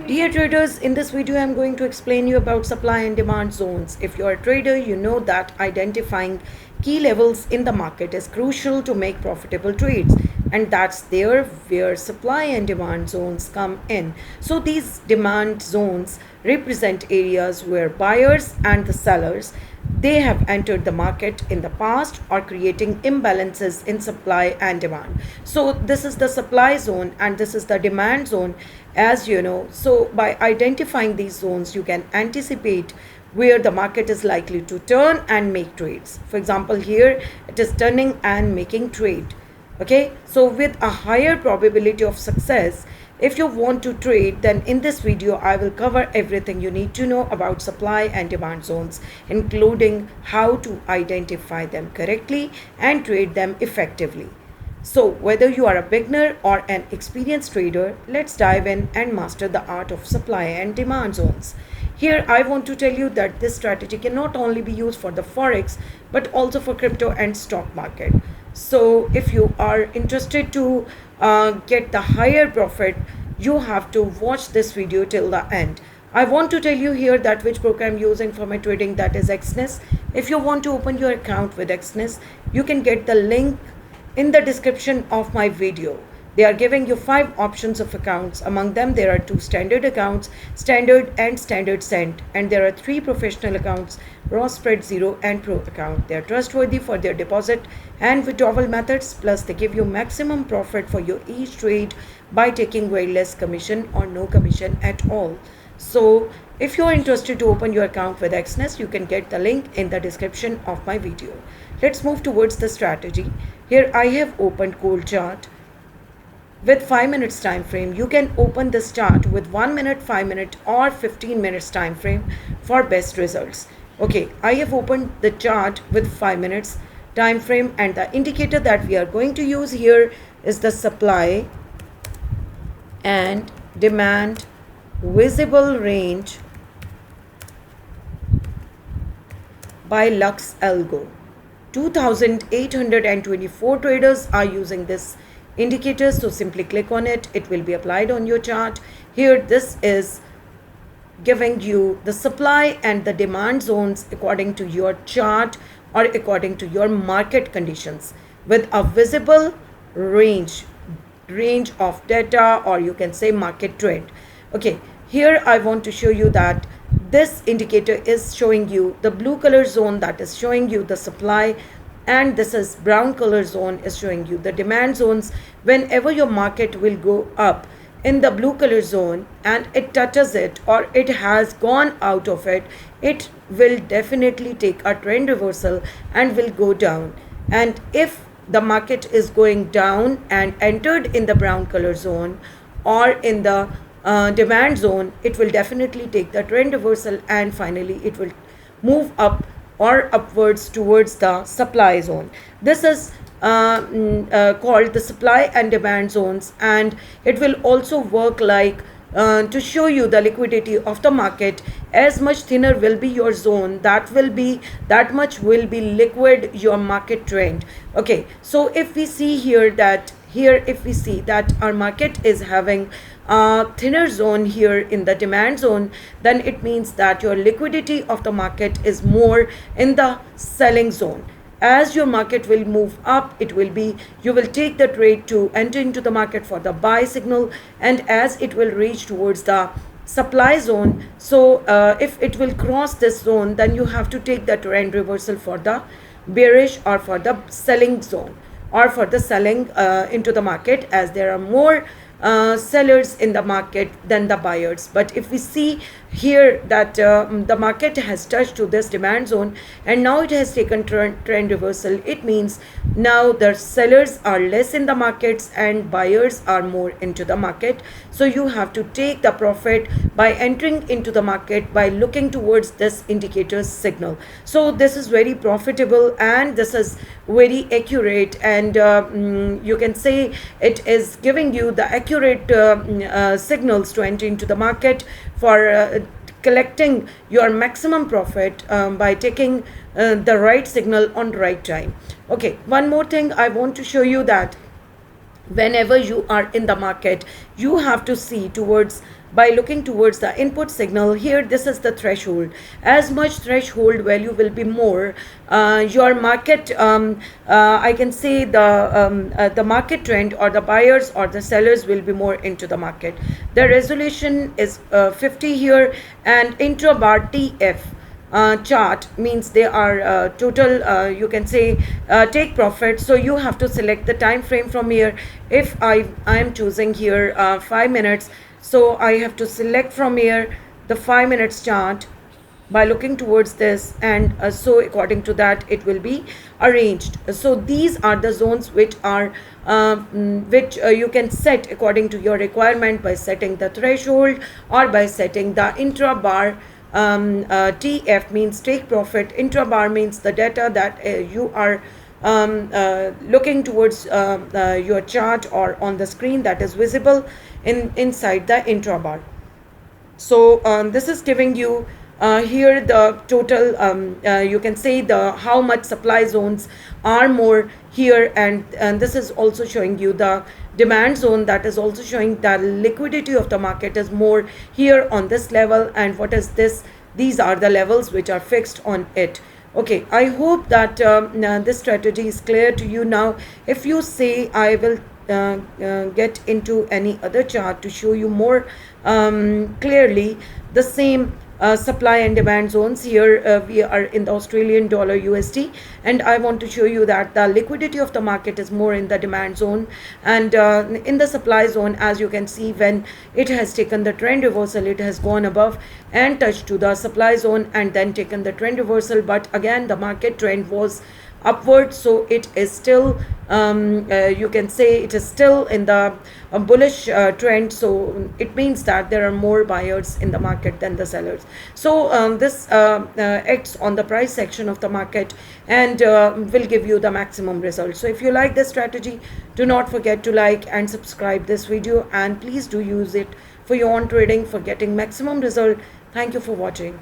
Dear traders, in this video I am going to explain you about supply and demand zones. If you are a trader, you know that identifying key levels in the market is crucial to make profitable trades, and that's there where supply and demand zones come in. So these demand zones represent areas where buyers and the sellers they have entered the market in the past or creating imbalances in supply and demand. So this is the supply zone and this is the demand zone, as you know. So by identifying these zones you can anticipate where the market is likely to turn and make trades. For example, here it is turning and making trade. Okay, so with a higher probability of success, if you want to trade, then in this video I will cover everything you need to know about supply and demand zones, including how to identify them correctly and trade them effectively. So whether you are a beginner or an experienced trader, let's dive in and master the art of supply and demand zones. Here I want to tell you that this strategy can not only be used for the forex but also for crypto and stock market. So if you are interested to get the higher profit, you have to watch this video till the end. I want to tell you here that which broker I'm using for my trading, that is Exness. If you want to open your account with Exness, you can get the link in the description of my video. They are giving you 5 options of accounts. Among them there are 2 standard accounts, standard and standard cent, and there are 3 professional accounts, raw spread 0 and pro account. They are trustworthy for their deposit and withdrawal methods, plus they give you maximum profit for your each trade by taking very less commission or no commission at all. So if you are interested to open your account with Exness, you can get the link in the description of my video. Let's move towards the strategy. Here I have opened gold chart with 5 minutes time frame. You can open this chart with 1 minute, 5 minute or 15 minutes time frame for best results. Okay, I have opened the chart with 5 minutes time frame, and the indicator that we are going to use here is the supply and demand visible range by Lux Algo. 2824 traders are using this indicator, so simply click on it. It will be applied on your chart. Here this is giving you the supply and the demand zones according to your chart or according to your market conditions with a visible range of data, or you can say market trend. Okay, here I want to show you that this indicator is showing you the blue color zone, that is showing you the supply, and this is brown color zone is showing you the demand zones. Whenever your market will go up in the blue color zone and it touches it or it has gone out of it, it will definitely take a trend reversal and will go down. And if the market is going down and entered in the brown color zone or in the demand zone, it will definitely take the trend reversal and finally it will move up or upwards towards the supply zone. This is called the supply and demand zones, and it will also work like to show you the liquidity of the market. As much thinner will be your zone, that much will be liquid your market trend. Okay, so if we see here that if we see that our market is having a thinner zone here in the demand zone, then it means that your liquidity of the market is more in the selling zone. As your market will move up, it will be, you will take the trade to enter into the market for the buy signal, and as it will reach towards the supply zone, so if it will cross this zone, then you have to take the trend reversal for the bearish or for the selling zone or for the selling into the market, as there are more sellers in the market than the buyers. But if we see here that the market has touched to this demand zone and now it has taken trend reversal, it means now the sellers are less in the markets and buyers are more into the market. So you have to take the profit by entering into the market by looking towards this indicator signal. So this is very profitable and this is very accurate, and you can say it is giving you the accurate signals to enter into the market for collecting your maximum profit by taking the right signal on right time. Okay, one more thing I want to show you, that whenever you are in the market, you have to see towards by looking towards the input signal. Here, this is the threshold. As much threshold value will be more, your market, I can say the market trend or the buyers or the sellers will be more into the market. The resolution is 50 here, and intra-bar TF chart means they are total, you can say, take profit. So you have to select the time frame from here. If I am choosing here 5 minutes, so I have to select from here the 5 minutes chart by looking towards this, and so according to that it will be arranged. So these are the zones which are which you can set according to your requirement by setting the threshold or by setting the intra bar. TF means take profit, intra bar means the data that you are looking towards your chart or on the screen that is visible inside the intra bar. So this is giving you here the total, you can say the how much supply zones are more here, and this is also showing you the demand zone, that is also showing that liquidity of the market is more here on this level. And what is this? These are the levels which are fixed on it. Okay, I hope that this strategy is clear to you now. If you say I will get into any other chart to show you more clearly the same supply and demand zones. Here we are in the Australian dollar USD, and I want to show you that the liquidity of the market is more in the demand zone, and in the supply zone, as you can see, when it has taken the trend reversal, it has gone above and touched to the supply zone and then taken the trend reversal. But again, the market trend was upward, so it is still you can say it is still in the bullish trend. So it means that there are more buyers in the market than the sellers. So this acts on the price section of the market and will give you the maximum result. So if you like this strategy, do not forget to like and subscribe this video, and please do use it for your own trading for getting maximum result. Thank you for watching.